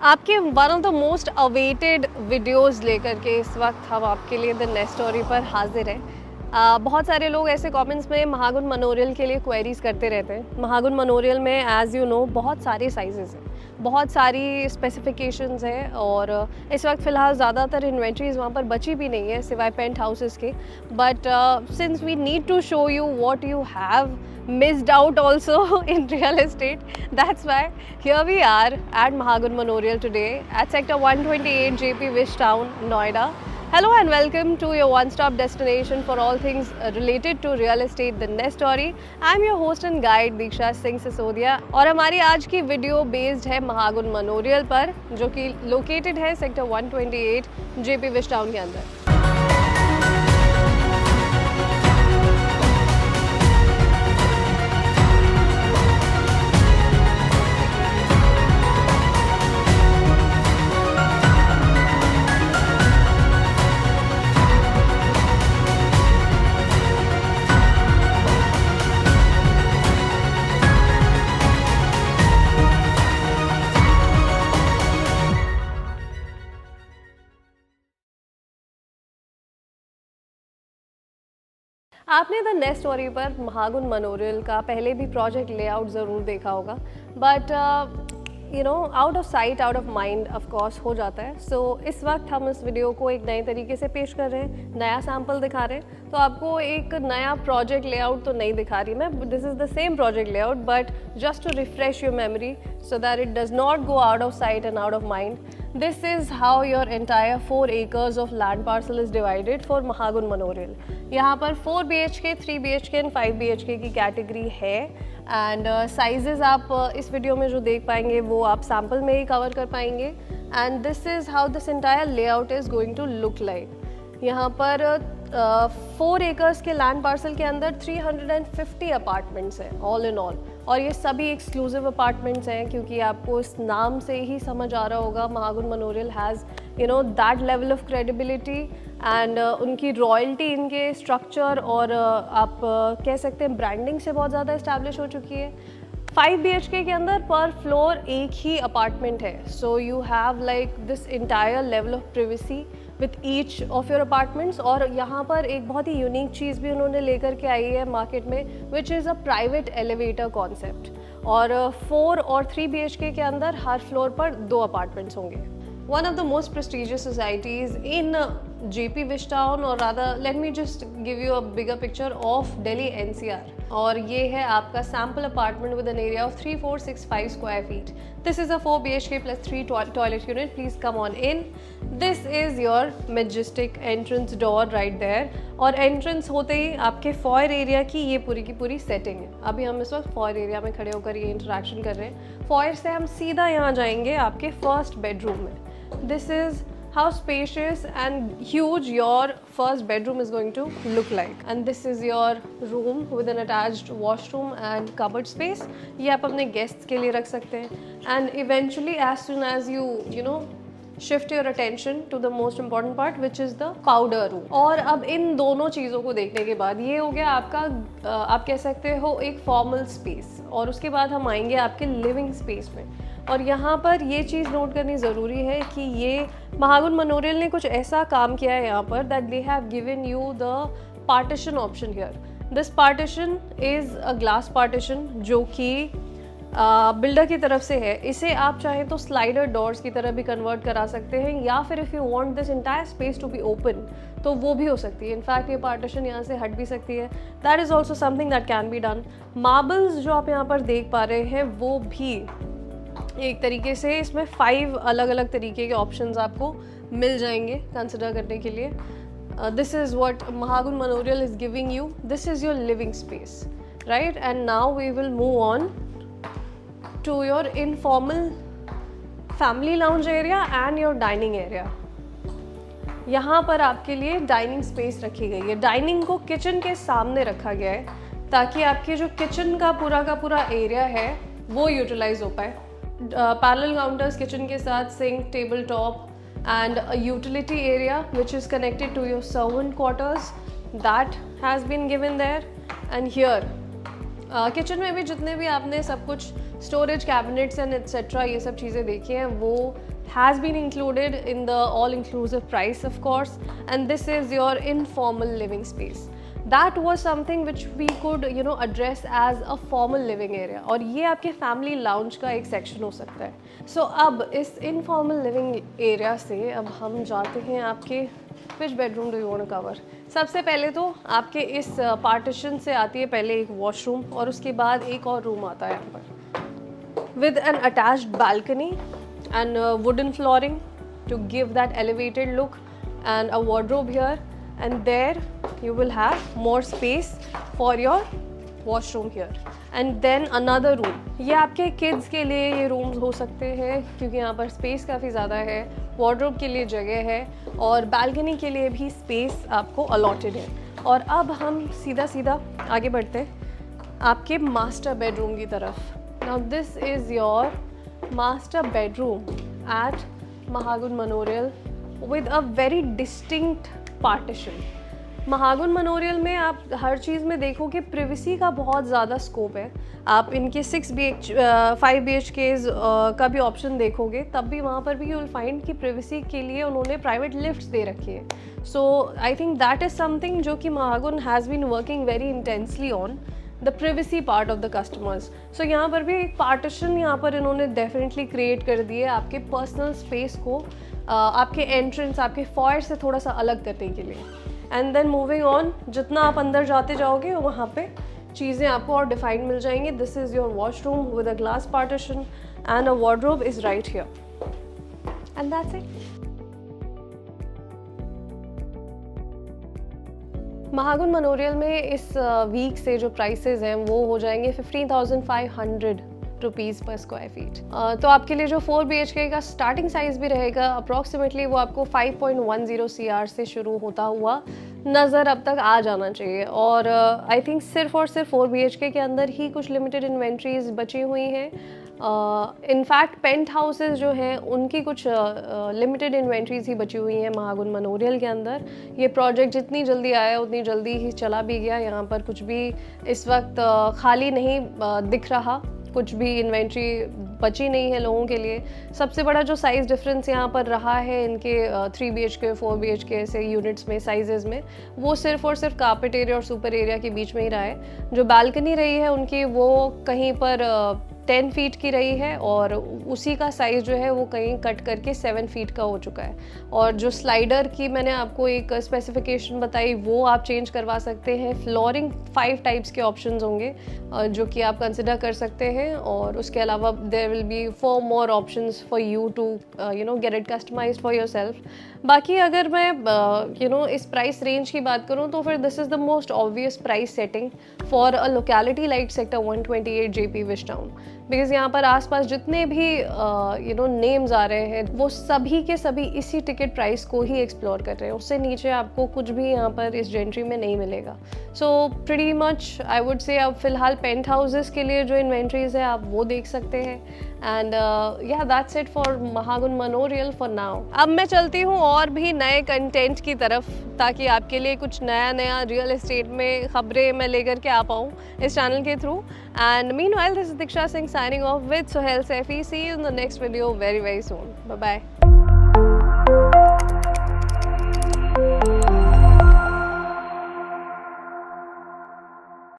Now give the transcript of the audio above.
आपके one of the most awaited videos लेकर के इस वक्त हम आपके लिए द नेक्स्ट स्टोरी पर हाजिर हैं। बहुत सारे लोग ऐसे कमेंट्स में महागुण मनोरियल के लिए क्वेरीज करते रहते हैं। महागुण मनोरियल में एज़ यू नो बहुत सारे साइजेस हैं, बहुत सारी स्पेसिफिकेशंस हैं और इस वक्त फ़िलहाल ज़्यादातर इन्वेंट्रीज वहाँ पर बची भी नहीं है सिवाय पेंट हाउसेस के। But since we need to show you what you have missed out also in real estate, that's why here we are at Mahagun Manorial today at sector 128 JP Wish Town, Noida. Hello and welcome to your one-stop destination for all things related to real estate, the Nest Story. I'm your host and guide Diksha Singh Sisodia और हमारी आज की video based है महागुण मनोरियल पर, जो कि located है sector 128 JP Wish Town के अंदर। आपने द नेस्ट स्टोरी पर महागुण मनोरियल का पहले भी प्रोजेक्ट लेआउट ज़रूर देखा होगा, but you know out of sight out of mind of course हो जाता है। सो इस वक्त हम इस वीडियो को एक नए तरीके से पेश कर रहे हैं, नया सैम्पल दिखा रहे हैं। तो आपको एक नया प्रोजेक्ट लेआउट तो नहीं दिखा रही मैं, this is the same project layout but just to refresh your memory so that it does not go out of sight and out of mind. This is how your entire 4 acres of land parcel is divided for Mahagun Manorial. यहाँ पर 4 BHK, 3 BHK and 5 BHK की category है and sizes आप इस video में जो देख पाएंगे वो आप सैम्पल में ही कवर कर पाएंगे। And this is how this entire layout is going to look like. यहाँ पर 4 एकर्स के लैंड पार्सल के अंदर 350 अपार्टमेंट्स हैं ऑल इन ऑल, और ये सभी एक्सक्लूसिव अपार्टमेंट्स हैं क्योंकि आपको इस नाम से ही समझ आ रहा होगा Mahagun Manorial has you know that level of credibility and उनकी रॉयल्टी इनके स्ट्रक्चर और आप कह सकते हैं ब्रांडिंग से बहुत ज़्यादा इस्टेब्लिश हो चुकी है। 5 BHK के अंदर पर फ्लोर एक ही अपार्टमेंट है, so you have like this entire level of privacy with each of your apartments. और यहाँ पर एक बहुत ही यूनिक चीज़ भी उन्होंने लेकर के आई है मार्केट में, which is a private elevator concept. और 4 और 3 BHK के अंदर हर फ्लोर पर 2 अपार्टमेंट्स होंगे। One of the most prestigious societies in JP Wish Town, or rather let me just give you a bigger picture of Delhi NCR. और ये है आपका sample apartment with an area of 3465 square feet. This is a 4 BHK plus 3 toilet unit. Please come on in. This is your majestic entrance door right there. और entrance होते ही आपके foyer area की ये पूरी की पूरी setting है। अभी हम इस वक्त foyer area में खड़े होकर ये interaction कर रहे हैं। foyer से हम सीधा यहाँ जाएंगे आपके first bedroom में। This is how spacious and huge your first bedroom is going to look like, and this is your room with an attached washroom and cupboard space. ये आप अपने guests के लिए रख सकते हैं and eventually as soon as you know shift your attention to the most important part which is the powder room. और अब इन दोनों चीज़ों को देखने के बाद ये हो गया आपका आप कह सकते हो एक फॉर्मल स्पेस, और उसके बाद हम आएंगे आपके लिविंग स्पेस में। और यहाँ पर ये चीज़ नोट करनी ज़रूरी है कि ये महागुण मनोरियल ने कुछ ऐसा काम किया है यहाँ पर that they have given you the partition option here. This partition is a glass partition जो कि बिल्डर की तरफ से है। इसे आप चाहें तो स्लाइडर डोर्स की तरह भी कन्वर्ट करा सकते हैं, या फिर if you want this entire space to be open तो वो भी हो सकती है। इनफैक्ट ये पार्टीशन यहाँ से हट भी सकती है। That is also something that can be done. Marbles जो आप यहाँ पर देख पा रहे हैं वो भी एक तरीके से इसमें 5 अलग अलग तरीके के ऑप्शंस आपको मिल जाएंगे कंसिडर करने के लिए। This is what Mahagun Manorial is giving you. This is your living space, right? And now we will move on to your informal family lounge area and your dining area. यहाँ पर आपके लिए dining space रखी गई है। Dining को kitchen के सामने रखा गया है ताकि आपके जो किचन का पूरा एरिया है वो यूटिलाइज हो पाए। पैरेलल काउंटर्स किचन के साथ, sink, table top and a utility area which is connected to your servant quarters that has been given there. And here kitchen में भी जितने भी आपने सब कुछ स्टोरेज कैबिनेट्स एंड एट्सेट्रा ये सब चीज़ें देखी हैं वो has been included in the all-inclusive price, of course, and this is your informal living space. That was something which we could address as a formal living area, और ये आपके family lounge का एक section हो सकता है. So अब इस informal living area से अब हम जाते हैं आपके which bedroom do you want to cover? सबसे पहले तो आपके इस partition से आती है पहले एक washroom और उसके बाद एक और room आता है यहाँ पर with an attached balcony and wooden flooring to give that elevated look and a wardrobe here, and there you will have more space for your washroom here and then another room. ये आपके kids के लिए ये rooms हो सकते हैं क्योंकि यहाँ पर space काफ़ी ज़्यादा है, wardrobe के लिए जगह है और balcony के लिए भी space आपको allotted है. और अब हम सीधा सीधा आगे बढ़ते हैं आपके master bedroom की तरफ. Now this is your master bedroom at Mahagun Manorial with a very distinct partition. Mahagun Manorial में आप हर चीज़ में देखो कि प्रिवेसी का बहुत ज़्यादा स्कोप है. आप इनके 5 BHKs का भी ऑप्शन देखोगे तब भी वहाँ पर भी यू विल फाइंड कि प्रिवेसी के लिए उन्होंने प्राइवेट लिफ्ट्स दे रखी है. So I think that is something जो कि Mahagun has been working very intensely on the privacy part of the customers. So यहाँ पर भी एक पार्टीशन यहाँ पर इन्होंने डेफिनेटली क्रिएट कर दी है आपके पर्सनल स्पेस को आपके एंट्रेंस आपके फॉयर से थोड़ा सा अलग करने के लिए. एंड देन मूविंग ऑन, जितना आप अंदर जाते जाओगे वहाँ पे चीज़ें आपको और डिफाइन मिल जाएंगी. This is your washroom with a glass partition and a wardrobe is right here and that's it. Mahagun Manorial में इस वीक से जो प्राइसेस हैं वो हो जाएंगे 15,500 रुपीज़ पर स्क्वायर फीट. तो आपके लिए जो 4 BHK का स्टार्टिंग साइज़ भी रहेगा अप्रॉक्सीमेटली वो आपको 5.10 CR से शुरू होता हुआ नज़र अब तक आ जाना चाहिए. और आई थिंक सिर्फ और सिर्फ 4 BHK के अंदर ही कुछ लिमिटेड इन्वेंट्रीज बची हुई हैं. इनफैक्ट पेंट हाउसेज जो हैं उनकी कुछ लिमिटेड इन्वेंट्रीज ही बची हुई हैं महागुन मनोरियल के अंदर. ये प्रोजेक्ट जितनी जल्दी आया उतनी जल्दी ही चला भी गया. यहाँ पर कुछ भी इस वक्त खाली नहीं दिख रहा, कुछ भी इन्वेंट्री बची नहीं है लोगों के लिए. सबसे बड़ा जो साइज़ डिफरेंस यहाँ पर रहा है इनके 3 BHK 4 BHK से यूनिट्स में साइजेस में, वो सिर्फ और सिर्फ कारपेट एरिया और सुपर एरिया के बीच में ही रहा है. जो बालकनी रही है उनकी वो कहीं पर 10 फीट की रही है और उसी का साइज़ जो है वो कहीं कट करके 7 फीट का हो चुका है. और जो स्लाइडर की मैंने आपको एक स्पेसिफिकेशन बताई वो आप चेंज करवा सकते हैं. फ्लोरिंग 5 टाइप्स के ऑप्शंस होंगे जो कि आप कंसिडर कर सकते हैं. और उसके अलावा there will be 4 more options for you to get it customised for yourself. बाकी अगर मैं इस प्राइस रेंज की बात करूँ तो फिर this is the most obvious price setting for a locality like sector 128 JP wish town. Because यहाँ पर आसपास जितने भी नेम्स आ रहे हैं वो सभी के सभी इसी टिकट प्राइस को ही एक्सप्लोर कर रहे हैं. उससे नीचे आपको कुछ भी यहाँ पर इस जेंट्री में नहीं मिलेगा. So pretty much I would say अब फिलहाल पेंट हाउसेस के लिए जो इन्वेंट्रीज है आप वो देख सकते हैं. And yeah that's it for Mahagun Manorial for now. अब मैं चलती हूँ और भी नए कंटेंट की तरफ ताकि आपके लिए कुछ नया रियल एस्टेट में खबरें मैं लेकर के आ पाऊँ इस चैनल के through. And meanwhile this is Diksha Singh signing off with Sohail Saifi. See you in the next video very soon. Bye bye.